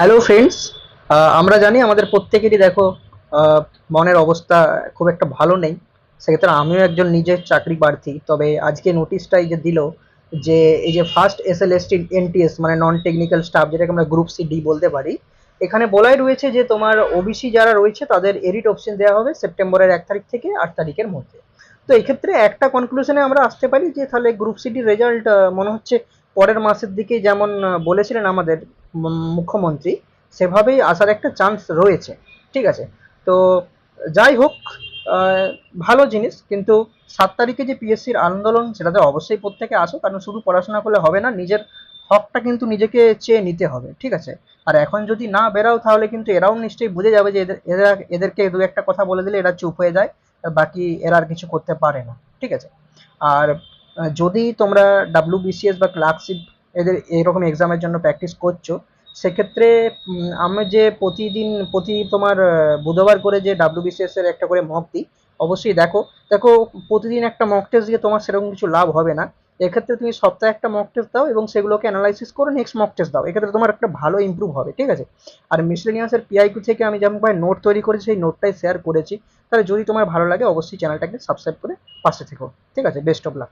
Hello friends, আমরা জানি আমাদের প্রত্যেকেরই দেখো মনের অবস্থা খুব একটা ভালো নেই। সেক্ষেত্রে আমিও একজন নিজের চাকরি প্রার্থী। তবে আজকে নোটিশটা এই যে দিল, যে এই যে ফার্স্ট এসএলএসটি এনটিএস মানে নন টেকনিক্যাল স্টাফ, যেটাকে আমরা গ্রুপ সি ডি বলতে পারি, এখানে বলাই রয়েছে যে তোমার ওবিসি যারা রয়েছে তাদের এডিট অপশন দেওয়া হবে সেপ্টেম্বরের 1 তারিখ থেকে 8 তারিখের মধ্যে। তো এক্ষেত্রে একটা কনক্লুশনে আমরা আসতে পারি যে তাহলে গ্রুপ সিটির রেজাল্ট মনে হচ্ছে পরের মাসের দিকে, যেমন বলেছিলেন আমাদের মুখ্যমন্ত্রী, সেভাবেই আসার একটা চান্স রয়েছে। ঠিক আছে। তো যাই হোক, আহ, ভালো জিনিস, কিন্তু 7 তারিখে যে পিএসসির আন্দোলন, সেটাতে অবশ্যই প্রত্যেকে আসো, কারণ শুধু পড়াশোনা করলে হবে না, নিজের হকটা কিন্তু নিজেকে চেয়ে নিতে হবে। ঠিক আছে। আর এখন যদি না বেরাও তাহলে কিন্তু এরাও নিশ্চয়ই বুঝে যাবে যে এদেরকে দু একটা কথা বলে দিলে এরা চুপ হয়ে যায়, আর বাকি এরা আর কিছু করতে পারে না। ঠিক আছে। আর যদি তোমরা ডাব্লিউবিসিএস বা ক্লার্কশিপ এদের এরকম এক্সামের জন্য প্র্যাকটিস করছো, সেক্ষেত্রে আমি যে প্রতিদিন তোমার বুধবার করে যে ডাব্লিউবিসিএস এর একটা করে মক দিই, অবশ্যই দেখো। দেখো, প্রতিদিন একটা মক টেস্ট দিয়ে তোমার সেরকম কিছু লাভ হবে না। এক্ষেত্রে তুমি সপ্তাহে একটা মক টেস্ট দাও এবং সেগুলোকে অ্যানালাইসিস করে নেক্সট মক টেস্ট দাও, এক্ষেত্রে তোমার একটা ভালো ইমপ্রুভ হবে। ঠিক আছে। আর মিসলেনিয়াসের পিআইকিউ থেকে আমি যেমন ভাই নোট তৈরি করেছি, সেই নোটটাই শেয়ার করেছি। তাহলে যদি তোমার ভালো লাগে অবশ্যই চ্যানেলটাকে সাবস্ক্রাইব করে পাশে থেকো। ঠিক আছে, বেস্ট অফ লাক।